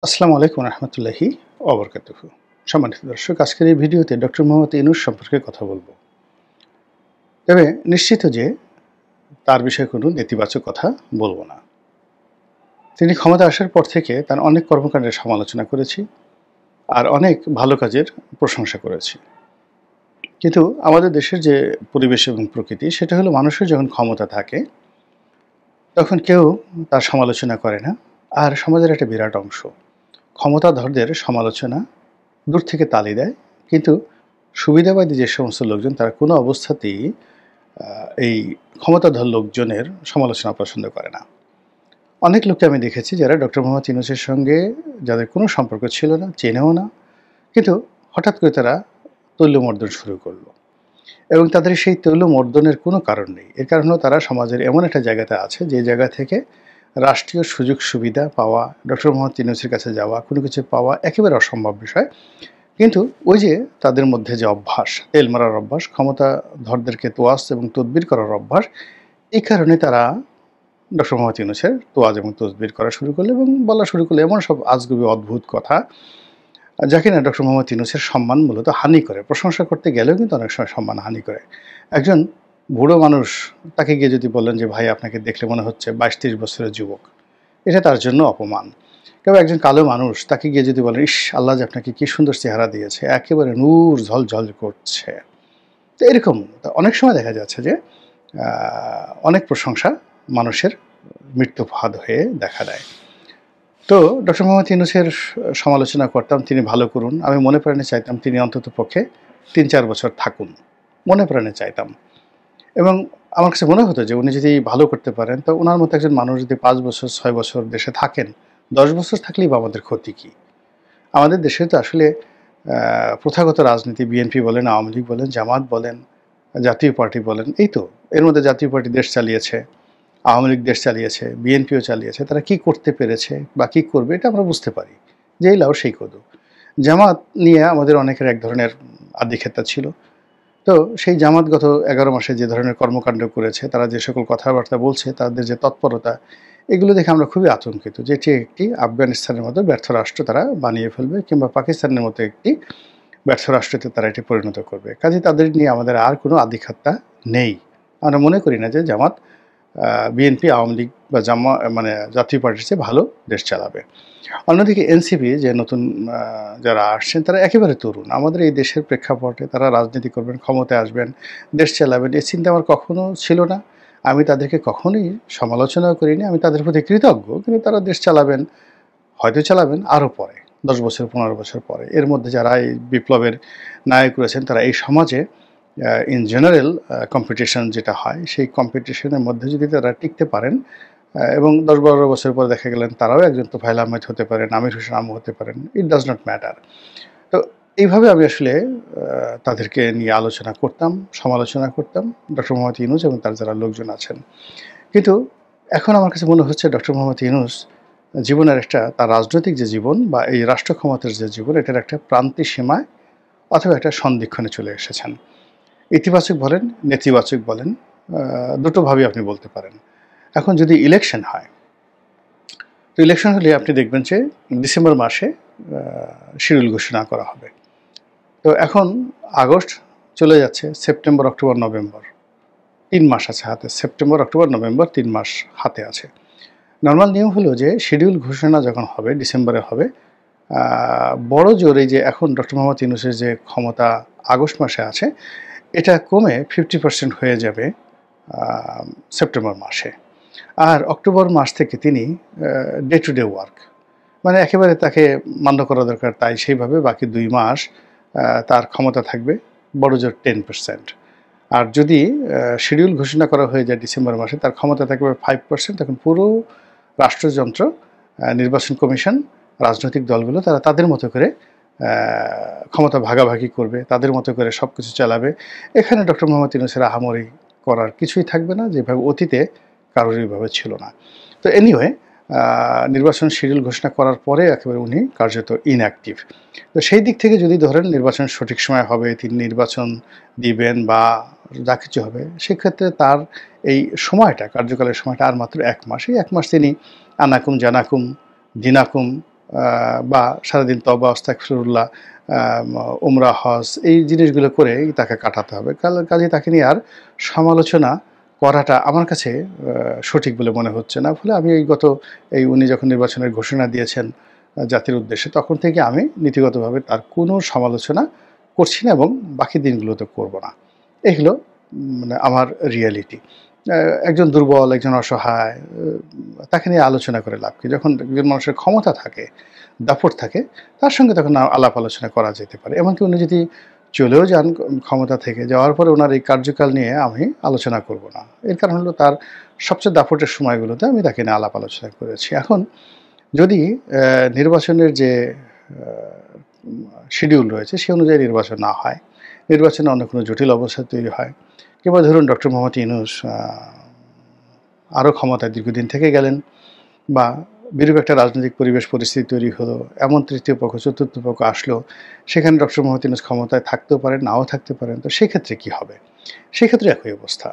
আসসালামু আলাইকুম রহমতুল্লাহি ওবরকাতুহু। সম্মানিত দর্শক, আজকের এই ভিডিওতে ডক্টর মোহাম্মদ ইউনূস সম্পর্কে কথা বলবো। তবে নিশ্চিত যে তার বিষয়ে কোনো নেতিবাচক কথা বলবো না। তিনি ক্ষমতা আসার পর থেকে তার অনেক কর্মকাণ্ডের সমালোচনা করেছি, আর অনেক ভালো কাজের প্রশংসা করেছি। কিন্তু আমাদের দেশের যে পরিবেশ এবং প্রকৃতি, সেটা হলো মানুষের যখন ক্ষমতা থাকে তখন কেউ তার সমালোচনা করে না। আর সমাজের একটা বিরাট অংশ ক্ষমতাধরদের সমালোচনা দূর থেকে তালি দেয়, কিন্তু সুবিধাবাদী যে সমস্ত লোকজন তারা কোনো অবস্থাতেই এই ক্ষমতাধর লোকজনের সমালোচনা পছন্দ করে না। অনেক লোককে আমি দেখেছি যারা ডক্টর মোহাম্মদ ইউনূসের সঙ্গে যাদের কোনো সম্পর্ক ছিল না, চেনেও না, কিন্তু হঠাৎ করে তারা তৈলমর্দন শুরু করলো, এবং তাদের সেই তৈলমর্দনের কোনো কারণ নেই। এর কারণ হলো তারা সমাজের এমন একটা জায়গাতে আছে যে জায়গা থেকে রাষ্ট্রীয় সুযোগ সুবিধা পাওয়া, ডক্টর মোহাম্মদ ইউনূসের কাছে যাওয়া, কোনো কিছু পাওয়া একেবারে অসম্ভব বিষয়। কিন্তু ওই যে তাদের মধ্যে যে অভ্যাস, তেল মারার অভ্যাস, ক্ষমতাধরদেরকে তোয়াজ এবং তদবির করার অভ্যাস, এই কারণে তারা ডক্টর মোহাম্মদ ইউনূসের তোয়াজ এবং তদবির করা শুরু করলো এবং বলা শুরু করলো এমন সব আজগুবি অদ্ভুত কথা, যা কিনা ডক্টর মোহাম্মদ ইউনূসের সম্মান মূলত হানি করে। প্রশংসা করতে গেলেও কিন্তু অনেক সময় সম্মান হানি করে। একজন বুড়ো মানুষ, তাকে গিয়ে যদি বলেন যে ভাই আপনাকে দেখলে মনে হচ্ছে ২২-২৩ বছরের যুবক, এটা তার জন্য অপমান। কেউ একজন কালো মানুষ, তাকে গিয়ে যদি বলেন ইস আল্লাহ যে আপনাকে কি সুন্দর চেহারা দিয়েছে, একেবারে নূর ঝলঝল করছে, তো এরকম অনেক সময় দেখা যাচ্ছে যে অনেক প্রশংসা মানুষের মৃত্যু ফাঁদ হয়ে দেখা দেয়। তো ডক্টর মোহাম্মদ ইউনূসের সমালোচনা করতাম, তিনি ভালো করুন। আমি মনে প্রাণে চাইতাম তিনি অন্তত পক্ষে ৩-৪ বছর থাকুন, মনে প্রাণে চাইতাম। এবং আমার কাছে মনে হতো যে উনি যদি ভালো করতে পারেন, তো ওনার মতো একজন মানুষ যদি ৫ বছর ৬ বছর দেশে থাকেন, ১০ বছর থাকলেই বা আমাদের ক্ষতি কী? আমাদের দেশে তো আসলে প্রথাগত রাজনীতি, বিএনপি বলেন, আওয়ামী লীগ বলেন, জামাত বলেন, জাতীয় পার্টি বলেন, এই তো এর মধ্যে জাতীয় পার্টি দেশ চালিয়েছে, আওয়ামী লীগ দেশ চালিয়েছে, বিএনপিও চালিয়েছে। তারা কি করতে পেরেছে বা কী করবে এটা আমরা বুঝতে পারি, যেই লাউ সেই কদু। জামাত নিয়ে আমাদের অনেকের এক ধরনের আধিক্ষেতা ছিল। তো সেই জামাত গত ১১ মাসে যে ধরনের কর্মকাণ্ড করেছে, তারা যে সকল কথাবার্তা বলছে, তাদের যে তৎপরতা, এগুলো দেখে আমরা খুবই আতঙ্কিত যে এটি একটি আফগানিস্তানের মতো ব্যর্থ রাষ্ট্র তারা বানিয়ে ফেলবে, কিংবা পাকিস্তানের মতো একটি ব্যর্থ রাষ্ট্রতে তারা এটি পরিণত করবে। কাজেই তাদের নিয়ে আমাদের আর কোনো আধিক্ষেতা নেই। আমরা মনে করি না যে জামাত বিএনপি, আওয়ামী লীগ বা মানে জাতীয় পার্টির চেয়ে ভালো দেশ চালাবে। অন্যদিকে এনসিপি যে নতুন যারা আসছেন, তারা একেবারে তরুণ। আমাদের এই দেশের প্রেক্ষাপটে তারা রাজনীতি করবেন, ক্ষমতায় আসবেন, দেশ চালাবেন, এই চিন্তা আমার কখনো ছিল না। আমি তাদেরকে কখনোই সমালোচনাও করিনি। আমি তাদের প্রতি কৃতজ্ঞ। কিন্তু তারা দেশ চালাবেন, হয়তো চালাবেন আরও পরে, ১০ বছর ১৫ বছর পরে। এর মধ্যে যারা এই বিপ্লবের নায়ক রয়েছেন, তারা এই সমাজে ইন জেনারেল কম্পিটিশন যেটা হয়, সেই কম্পিটিশনের মধ্যে যদি তারা টিকতে পারেন, এবং ১০-১২ বছর পরে দেখা গেলেন তারাও একজন তোফায়েল আহমেদ হতে পারেন, আমির হোসেন আমু হতে পারেন, ইট ডাজ নট ম্যাটার। তো এইভাবে আমি আসলে তাদেরকে নিয়ে আলোচনা করতাম, সমালোচনা করতাম, ডক্টর মোহাম্মদ ইউনূস এবং তার যারা লোকজন আছেন। কিন্তু এখন আমার কাছে মনে হচ্ছে ডক্টর মোহাম্মদ ইউনূস জীবনের একটা, তার রাজনৈতিক যে জীবন বা এই রাষ্ট্র ক্ষমতার যে জীবন, এটার একটা প্রান্তিক সীমায় অথবা একটা সন্ধিক্ষণে চলে এসেছেন। ইতিবাচক বলেন, নেতিবাচক বলেন, দুটোভাবেই আপনি বলতে পারেন। এখন যদি ইলেকশন হয়, তো ইলেকশন হলে আপনি দেখবেন যে ডিসেম্বর মাসে শিডিউল ঘোষণা করা হবে। তো এখন আগস্ট চলে যাচ্ছে, সেপ্টেম্বর, অক্টোবর, নভেম্বর, ৩ মাস আছে হাতে। সেপ্টেম্বর, অক্টোবর, নভেম্বর ৩ মাস হাতে আছে। নরমাল নিয়ম হলো যে শিডিউল ঘোষণা যখন হবে, ডিসেম্বরে হবে, বড় জোর এই যে এখন ডক্টর মোহাম্মদ ইউনূসের যে ক্ষমতা আগস্ট মাসে আছে, এটা কমে 50% হয়ে যাবে সেপ্টেম্বর মাসে। আর অক্টোবর মাস থেকে তিনি ডে টু ডে ওয়ার্ক, মানে একেবারে তাকে মান্য করা দরকার, তাই সেইভাবে বাকি ২ মাস তার ক্ষমতা থাকবে বড়জোর 10%। আর যদি শিডিউল ঘোষণা করা হয়ে যায় ডিসেম্বর মাসে, তার ক্ষমতা থাকবে 5%। তখন পুরো রাষ্ট্রযন্ত্র, নির্বাচন কমিশন, রাজনৈতিক দলগুলো তারা তাদের মতো করে ক্ষমতা ভাগাভাগি করবে, তাদের মতো করে সব কিছু চালাবে। এখানে ডক্টর মোহাম্মদ ইউনূসের আহামরি করার কিছুই থাকবে না, যেভাবে অতীতে কারোর এইভাবে ছিল না। তো এনিওয়ে, নির্বাচন শিডিউল ঘোষণা করার পরে একেবারে উনি কার্যত ইনঅ্যাক্টিভ। তো সেই দিক থেকে যদি ধরেন নির্বাচন সঠিক সময় হবে, তিনি নির্বাচন দিবেন বা যা কিছু হবে, সেক্ষেত্রে তার এই সময়টা, কার্যকালের সময়টা আর মাত্র ১ মাস। এই ১ মাস তিনি আনাকুম জানাকুম দিনাকুম বা সারাদিন তওবা আস্তাগফিরুল্লাহ, উমরা, হজ এই জিনিসগুলো করেই তাকে কাটাতে হবে। কাজেই তাকে নিয়ে আর সমালোচনা করাটা আমার কাছে সঠিক বলে মনে হচ্ছে না। ফলে আমি উনি যখন নির্বাচনের ঘোষণা দিয়েছেন জাতির উদ্দেশ্যে, তখন থেকে আমি নীতিগতভাবে তার কোনো সমালোচনা করছি না এবং বাকি দিনগুলোতে করব না। এগুলো মানে আমার রিয়ালিটি। একজন দুর্বল, একজন অসহায়, তাকে নিয়ে আলোচনা করে লাভ কি? যখন একজন মানুষের ক্ষমতা থাকে, দাপট থাকে, তার সঙ্গে তখন আলাপ আলোচনা করা যেতে পারে। এমনকি উনি যদি চলেও যান ক্ষমতা থেকে, যাওয়ার পরে ওনার এই কার্যকাল নিয়ে আমি আলোচনা করব না। এর কারণ হলো তার সবচেয়ে দাপটের সময়গুলোতে আমি তাকে নিয়ে আলাপ আলোচনা করেছি। এখন যদি নির্বাচনের যে শিডিউল রয়েছে সে অনুযায়ী নির্বাচন না হয়, নির্বাচনে অন্য কোনো জটিল অবস্থা তৈরি হয়, কিংবা ধরুন ডক্টর মোহাম্মদ ইউনূস আরও ক্ষমতায় দীর্ঘদিন থেকে গেলেন, বা বিরূপ একটা রাজনৈতিক পরিস্থিতি তৈরি হলো, এমন তৃতীয় পক্ষ চতুর্থ পক্ষ আসলো, সেখানে ডক্টর মোহাম্মদ ইউনূস ক্ষমতায় থাকতেও পারেন, নাও থাকতে পারেন। তো সেক্ষেত্রে কী হবে? সেক্ষেত্রে একই অবস্থা।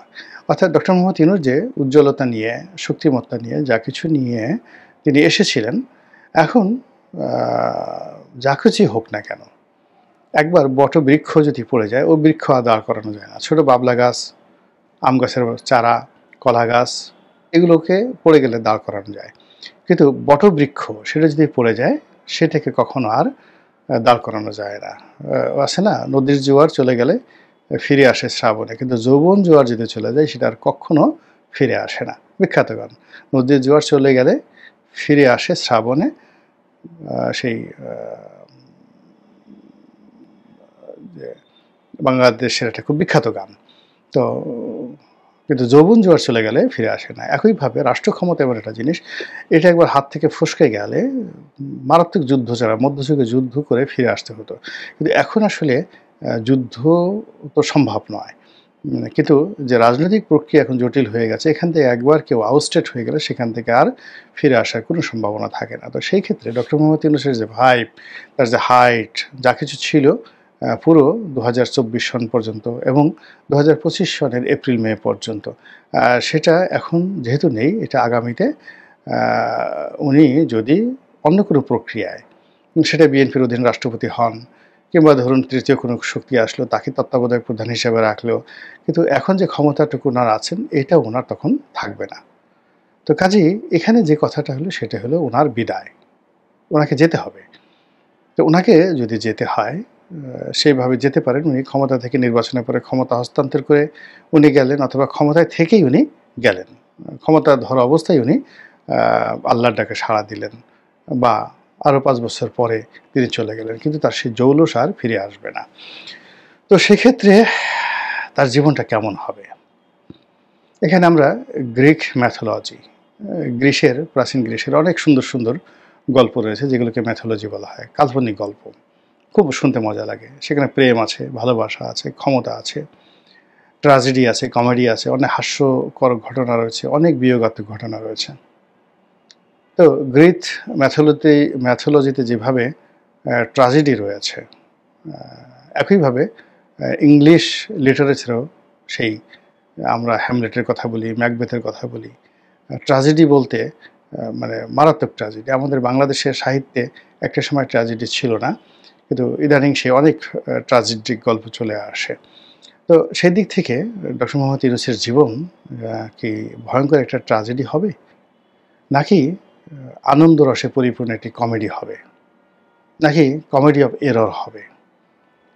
অর্থাৎ ডক্টর মোহাম্মদ ইউনূস যে উজ্জ্বলতা নিয়ে, শক্তিমত্তা নিয়ে, যা কিছু নিয়ে তিনি এসেছিলেন, এখন যা কিছুই হোক না কেন, একবার বটবৃক্ষ যদি পড়ে যায়, ওই বৃক্ষ আর দাঁড় করানো যায় না। ছোটো বাবলা গাছ, আম গাছের চারা, কলা গাছ, এগুলোকে পড়ে গেলে দাঁড় করানো যায়, কিন্তু বটবৃক্ষ সেটা যদি পড়ে যায়, সেটাকে কখনো আর দাঁড় করানো যায় না। আছে না, নদীর জোয়ার চলে গেলে ফিরে আসে শ্রাবণে, কিন্তু যৌবন জোয়ার যদি চলে যায় সেটা আর কখনো ফিরে আসে না। বিখ্যাত গান। নদীর জোয়ার চলে গেলে ফিরে আসে শ্রাবণে, সেই বাংলাদেশের একটা খুব বিখ্যাত গান। তো কিন্তু যৌবন জোয়ার চলে গেলে ফিরে আসে না। একইভাবে রাষ্ট্র ক্ষমতা এমন একটা জিনিস, এটা একবার হাত থেকে ফসকে গেলে মারাত্মক যুদ্ধ ছাড়া, মধ্যযুগে যুদ্ধ করে ফিরে আসতে হতো। কিন্তু এখন আসলে যুদ্ধ তো সম্ভব নয়। কিন্তু যে রাজনৈতিক প্রক্রিয়া এখন জটিল হয়ে গেছে, এখান থেকে একবার কেউ আউটস্টেট হয়ে গেলে সেখান থেকে আর ফিরে আসার কোনো সম্ভাবনা থাকে না। তো সেই ক্ষেত্রে ডক্টর মোহাম্মদ ইউনূসের যে ভাইব, তার যে হাইট, যা কিছু ছিল পুরো 2024 সন পর্যন্ত এবং 2025 সনের এপ্রিল মে পর্যন্ত, সেটা এখন যেহেতু নেই, এটা আগামীতে উনি যদি অন্য কোনো প্রক্রিয়ায়, সেটা বিএনপির অধীন রাষ্ট্রপতি হন, কিংবা ধরুন তৃতীয় কোনো শক্তি আসলো, তাকে তত্ত্বাবধায়ক প্রধান হিসেবে রাখলো, কিন্তু এখন যে ক্ষমতাটুকু ওনার আছেন, এটা ওনার তখন থাকবে না। তো কাজেই এখানে যে কথাটা হলো সেটা হলো ওনার বিদায়, ওনাকে যেতে হবে। তো ওনাকে যদি যেতে হয়, সেইভাবে যেতে পারেন। উনি ক্ষমতা থেকে নির্বাচনের পরে ক্ষমতা হস্তান্তর করে উনি গেলেন, অথবা ক্ষমতায় থেকেই উনি গেলেন, ক্ষমতা ধরা অবস্থায় উনি আল্লাহর ডাকে সাড়া দিলেন, বা আরও 5 বছর পরে তিনি চলে গেলেন, কিন্তু তার সেই জৌলস আর ফিরে আসবে না। তো সেক্ষেত্রে তার জীবনটা কেমন হবে? এখানে আমরা গ্রিক ম্যাথোলজি, প্রাচীন গ্রিসের অনেক সুন্দর সুন্দর গল্প রয়েছে, যেগুলোকে ম্যাথোলজি বলা হয়, কাল্পনিক গল্প, খুব শুনতে মজা লাগে। সেখানে প্রেম আছে, ভালোবাসা আছে, ক্ষমতা আছে, ট্র্যাজেডি আছে, কমেডি আছে, অনেক হাস্যকর ঘটনা রয়েছে, অনেক বিয়োগাত্মক ঘটনা রয়েছে। তো গ্রিক ম্যাথোলজিতে যেভাবে ট্র্যাজেডি রয়েছে, একইভাবে ইংলিশ লিটারেচারেও সেই, আমরা হ্যামলেটের কথা বলি, ম্যাকবেথের কথা বলি, ট্র্যাজেডি বলতে মানে মারাত্মক ট্র্যাজেডি। আমাদের বাংলাদেশের সাহিত্যে একটা সময় ট্র্যাজেডি ছিল না, কিন্তু ইদানিং সে অনেক ট্র্যাজেডিক গল্প চলে আসে। তো সেই দিক থেকে ডক্টর মোহাম্মদ ইউনূসের জীবন কি ভয়ঙ্কর একটা ট্র্যাজেডি হবে, নাকি আনন্দ রসে পরিপূর্ণ একটি কমেডি হবে, নাকি কমেডি অফ এরর হবে?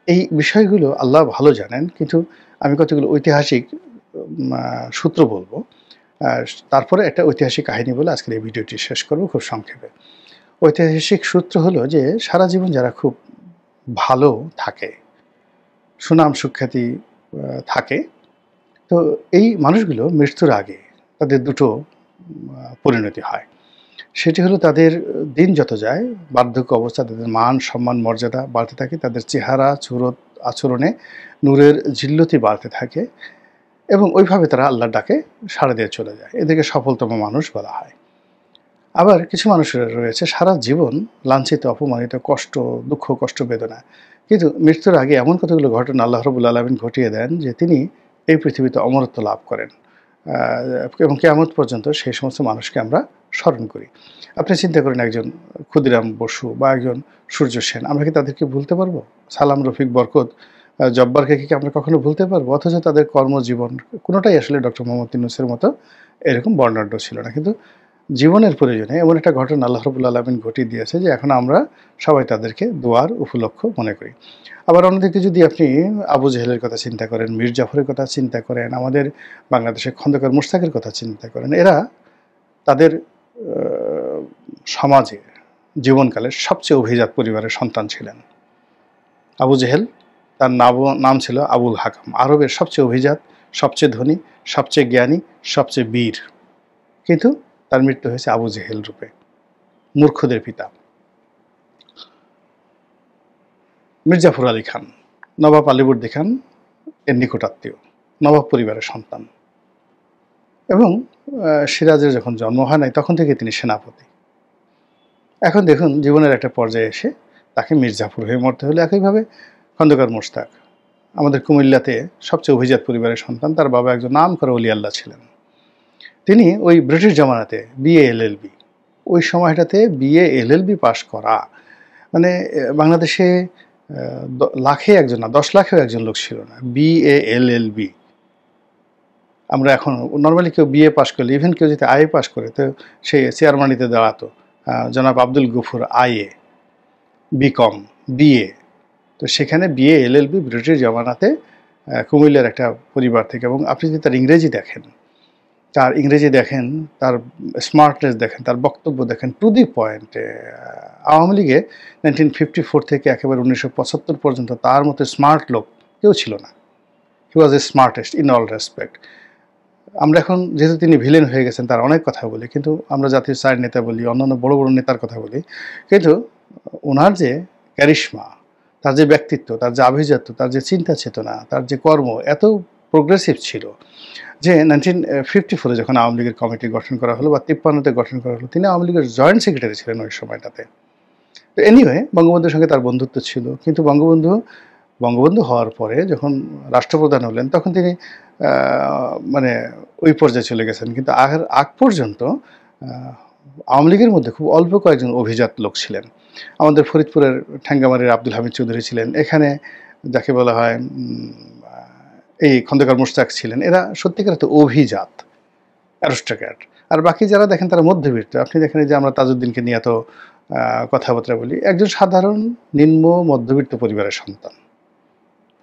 এই বিষয়গুলো আল্লাহ ভালো জানেন, কিন্তু আমি কতগুলো ঐতিহাসিক সূত্র বলবো, তারপরে একটা ঐতিহাসিক কাহিনী বলে আজকের এই ভিডিওটি শেষ করব খুব সংক্ষেপে। ঐতিহাসিক সূত্র হলো যে, সারা জীবন যারা খুব ভালো থাকে, সুনাম সুখ্যাতি থাকে, তো এই মানুষগুলো মৃত্যুর আগে তাদের দুটো পরিণতি হয়। সেটি হলো, তাদের দিন যত যায়, বার্ধক্য অবস্থা, তাদের মান সম্মান মর্যাদা বাড়তে থাকে, তাদের চেহারা আচরণে নূরের ঝিল্লতি বাড়তে থাকে, এবং ওইভাবে তারা আল্লাহর ডাকে সাড়া দিয়ে চলে যায়। এদেরকে সফলতম মানুষ বলা হয়। আবার কিছু মানুষের রয়েছে সারা জীবন লাঞ্ছিত, অপমানিত, কষ্ট, দুঃখ, কষ্ট, বেদনা, কিন্তু মৃত্যুর আগে এমন কতগুলো ঘটনা আল্লাহ রাব্বুল আলামিন ঘটিয়ে দেন যে তিনি এই পৃথিবীতে অমরত্ব লাভ করেন, এবং কিয়ামত পর্যন্ত সেই সমস্ত মানুষকে আমরা স্মরণ করি। আপনি চিন্তা করেন একজন ক্ষুদিরাম বসু বা একজন সূর্য সেন, আমরা কি তাদেরকে ভুলতে পারবো? সালাম, রফিক, বরকত, জব্বারকে কি আমরা কখনো ভুলতে পারবো? অথচ তাদের কর্মজীবন কোনোটাই আসলে ডক্টর মোহাম্মদ ইউনূসের মতো এরকম বর্ণাঢ্য ছিল না। কিন্তু জীবনের প্রয়োজনে এমন একটা ঘটনা আল্লাহ রাব্বুল আলামিন ঘটিয়ে দিয়েছে যে এখন আমরা সবাই তাদেরকে দোয়ার উপলক্ষ মনে করি। আবার অন্যদিকে যদি আপনি আবু জেহেলের কথা চিন্তা করেন, মীর জাফরের কথা চিন্তা করেন, আমাদের বাংলাদেশের খন্দকার মোশতাকের কথা চিন্তা করেন, এরা তাদের সমাজে জীবনকালের সবচেয়ে অভিজাত পরিবারের সন্তান ছিলেন। আবু জেহেল, তার নাম ছিল আবুল হাকাম, আরবের সবচেয়ে অভিজাত, সবচেয়ে ধনী, সবচেয়ে জ্ঞানী, সবচেয়ে বীর। কিন্তু তার মৃত্যু হয়েছে আবু জেহেল রূপে, মূর্খদের পিতা। মির্জাফর আলী খান, নবাব আলীবর্দী খান এর নিকটাত্মীয়, নবাব পরিবারের সন্তান, এবং সিরাজের যখন জন্ম হয় নাই তখন থেকে তিনি সেনাপতি। এখন দেখুন জীবনের একটা পর্যায়ে এসে তাকে মির্জাফর হয়ে মরতে হলো। একইভাবে খন্দকার মোশতাক, আমাদের কুমিল্লাতে সবচেয়ে অভিজাত পরিবারের সন্তান, তার বাবা একজন নামকরা ওলি আল্লাহ ছিলেন। তিনি ওই ব্রিটিশ জামানাতে বিএ এলএলবি, ওই সময়টাতে বিএ এলএলবি পাশ করা মানে বাংলাদেশে লাখে একজন না, 10 লাখেও একজন লোক ছিল না বিএ এলএলবি। আমরা এখন নর্মালি কেউ বিএ পাশ করলে, ইভেন কেউ যদি আইএ পাশ করে, তো সে চেয়ারম্যানিতে দাঁড়াতো। জনাব Abdul Gafur IA, BCom, BA. তো সেখানে বিএ এলএলবি ব্রিটিশ জামানাতে কুমিল্লার একটা পরিবার থেকে। এবং আপনি যদি তার ইংরেজি দেখেন, তার স্মার্টনেস দেখেন, তার বক্তব্য দেখেন, টু দি পয়েন্ট। আওয়ামী লীগে 1954 থেকে একেবারে 1975 পর্যন্ত তার মতো স্মার্ট লোক কেউ ছিল না। হি ওয়াজ এ স্মার্টেস্ট ইন অল রেসপেক্ট। আমরা এখন যেহেতু তিনি ভিলেন হয়ে গেছেন, তার অনেক কথা বলি, কিন্তু আমরা জাতীয় চার নেতা বলি, অন্যান্য বড় বড় নেতার কথা বলি, কিন্তু ওনার যে ক্যারিশমা, তার যে ব্যক্তিত্ব, তার যে আভিজাত্য, তার যে চিন্তা চেতনা, তার যে কর্ম এত প্রোগ্রেসিভ ছিল যে 1954 যখন আওয়ামী লীগের কমিটি গঠন করা হলো বা 53-তে গঠন করা হলো, তিনি আওয়ামী লীগের জয়েন্ট সেক্রেটারি ছিলেন ওই সময়টাতে। তো এনিওয়ে বঙ্গবন্ধুর সঙ্গে তার বন্ধুত্ব ছিল, কিন্তু বঙ্গবন্ধু হওয়ার পরে যখন রাষ্ট্রপ্রধান হলেন তখন তিনি মানে ওই পর্যায়ে চলে গেছেন। কিন্তু আগ পর্যন্ত আওয়ামী লীগের মধ্যে খুব অল্প কয়েকজন অভিজাত লোক ছিলেন। আমাদের ফরিদপুরের ঠ্যাঙ্গামারির আব্দুল হামিদ চৌধুরী ছিলেন, এখানে যাকে বলা হয় এই খন্দকার মোশতাক ছিলেন। এরা সত্যিকার তো অভিজাত, অ্যারিস্টোক্র্যাট। আর বাকি যারা দেখেন তারা মধ্যবিত্ত। আপনি দেখেন যে আমরা তাজউদ্দিনকে নিয়ে এত কথাবার্তা বলি, একজন সাধারণ নিম্ন মধ্যবিত্ত পরিবারের সন্তান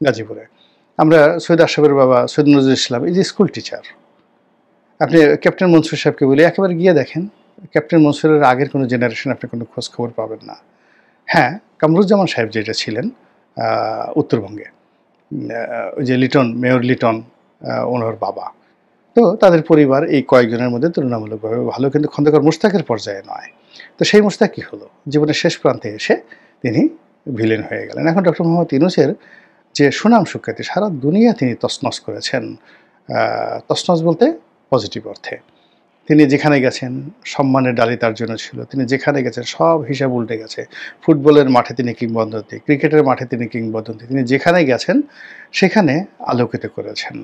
গাজীপুরে। আমরা সৈয়দ আশরাফের বাবা সৈয়দ নজরুল ইসলাম, এই যে স্কুল টিচার। আপনি ক্যাপ্টেন মনসুর সাহেবকে বলি, একেবারে গিয়ে দেখেন ক্যাপ্টেন মনসুরের আগের কোনো জেনারেশন আপনি কোনো খোঁজ খবর পাবেন না। হ্যাঁ, কামরুজ্জামান সাহেব যেটা ছিলেন উত্তরবঙ্গে, ওই যে লিটন, মেয়র লিটন, ওনার বাবা, তো তাদের পরিবার এই কয়েকজনের মধ্যে তুলনামূলকভাবে ভালো, কিন্তু খন্দকার মোশতাকের পর্যায়ে নয়। তো সেই মোশতাক কী হলো, জীবনের শেষ প্রান্তে এসে তিনি ভিলেন হয়ে গেলেন। এখন ডক্টর মোহাম্মদ ইউনূসের যে সুনাম সুখ্যাতি, সারা দুনিয়া তিনি তছনছ করেছেন। তছনছ বলতে পজিটিভ অর্থে। তিনি যেখানে গেছেন সম্মানের ডালি তার জন্য ছিল, তিনি যেখানে গেছেন সব হিসাব উল্টে গেছে। ফুটবলের মাঠে তিনি কিংবদন্তি, ক্রিকেটের মাঠে তিনি কিংবদন্তি, তিনি যেখানে গেছেন সেখানে আলোকিত করেছেন।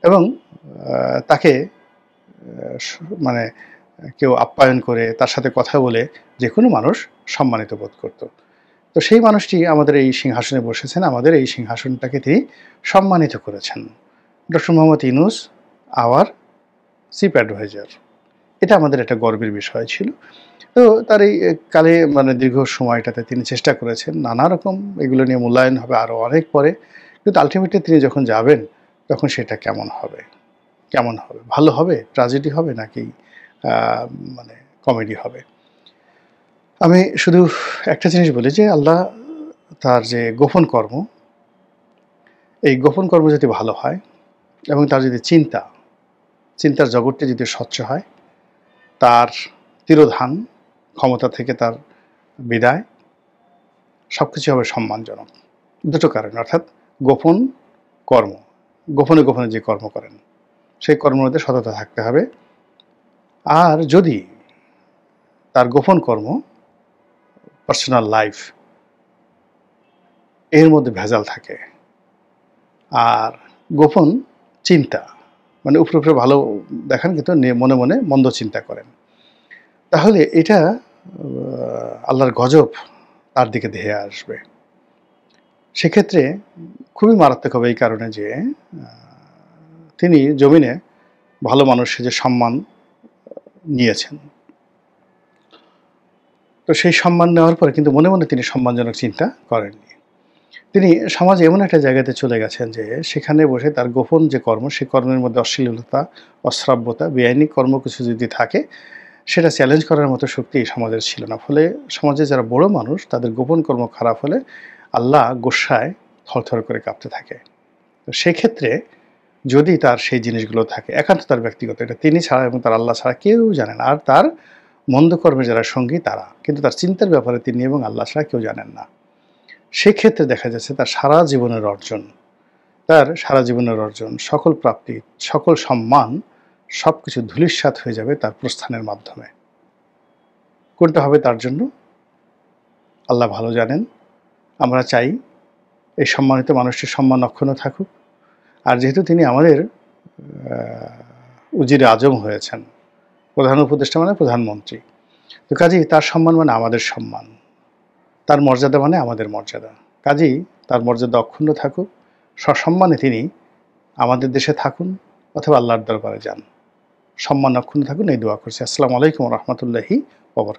এবং তাকে মানে কেউ আপ্যায়ন করে, তার সাথে কথা বলে যে কোনো মানুষ সম্মানিত বোধ করত। তো সেই মানুষটি আমাদের এই সিংহাসনে বসেছেন, আমাদের এই সিংহাসনটাকে তিনি সম্মানিত করেছেন। Doctor Mohammad Yunus our chief adviser, এটা আমাদের একটা গর্বের বিষয় ছিল। তো তার এই কালে মানে দীর্ঘ সময়টাতে তিনি চেষ্টা করেছেন নানা রকম, এগুলো নিয়ে মূল্যায়ন হবে আরও অনেক পরে, কিন্তু আলটিমেটলি তিনি যখন যাবেন তখন সেটা কেমন হবে, ভালো হবে, ট্র্যাজেডি হবে, নাকি মানে কমেডি হবে। আমি শুধু একটা জিনিস বলি যে আল্লাহ তার যে গোপন কর্ম, এই গোপন কর্ম যদি ভালো হয় এবং তার যদি চিন্তার জগৎটি যদি স্বচ্ছ হয়, তার তিরোধান, ক্ষমতা থেকে তার বিদায়, সব কিছু হবে সম্মানজনক। দুটো কারণ, অর্থাৎ গোপন কর্ম, গোপনে গোপনে যে কর্ম করেন সেই কর্মের মধ্যে সততা থাকতে হবে। আর যদি তার গোপন কর্ম, পার্সোনাল লাইফ, এর মধ্যে ভেজাল থাকে, আর গোপন চিন্তা, মানে উপরে উপরে ভালো দেখান কিন্তু মনে মনে মন্দ চিন্তা করেন, তাহলে এটা আল্লাহর গজব তার দিকে ধেয়ে আসবে। সেক্ষেত্রে খুবই মারাত্মক হবে এই কারণে যে তিনি জমিনে ভালো মানুষের যে সম্মান নিয়েছেন, তো সেই সম্মান নেওয়ার পরে কিন্তু মনে মনে তিনি সম্মানজনক চিন্তা করেননি। তিনি সমাজে এমন একটা জায়গাতে চলে গেছেন যে সেখানে বসে তার গোপন যে কর্ম, সেই কর্মের মধ্যে অশ্লীলতা, অশ্রাব্যতা, বেআইনি কর্ম কিছু যদি থাকে, সেটা চ্যালেঞ্জ করার মতো শক্তি এই সমাজের ছিল না। ফলে সমাজে যারা বড় মানুষ তাদের গোপন কর্ম খারাপ হলে আল্লাহ গোস্বায় থরথর করে কাঁপতে থাকে। তো সেক্ষেত্রে যদি তার সেই জিনিসগুলো থাকে, একান্ত তার ব্যক্তিগত, এটা তিনি ছাড়া এবং তার আল্লাহ ছাড়া কেউ জানেন। আর তার মন্দ কর্মের যারা সঙ্গী তারা, কিন্তু তার চিন্তার ব্যাপারে তিনি এবং আল্লাহ ছাড়া কেউ জানেন না। সেক্ষেত্রে দেখা যাচ্ছে তার সারা জীবনের অর্জন, সকল প্রাপ্তি, সকল সম্মান সবকিছু ধূলিসাৎ হয়ে যাবে তার প্রস্থানের মাধ্যমে। কোনটা হবে তার জন্য আল্লাহ ভালো জানেন। আমরা চাই এই সম্মানিত মানুষটির সম্মান অক্ষুণ্ণ থাকুক। আর যেহেতু তিনি আমাদের উজিরে আজম হয়েছেন, প্রধান উপদেষ্টা মানে প্রধানমন্ত্রী, তো কাজেই তার সম্মান মানে আমাদের সম্মান, তার মর্যাদা মানে আমাদের মর্যাদা। কাজেই তার মর্যাদা অক্ষুণ্ণ থাকুক, সসম্মানে তিনি আমাদের দেশে থাকুন অথবা আল্লাহর দরবারে যান, সম্মান অক্ষুণ্ণ থাকুন, এই দোয়া করছি। আসসালামু আলাইকুম ওয়া রাহমাতুল্লাহি ওয়া বারাকাতুহু।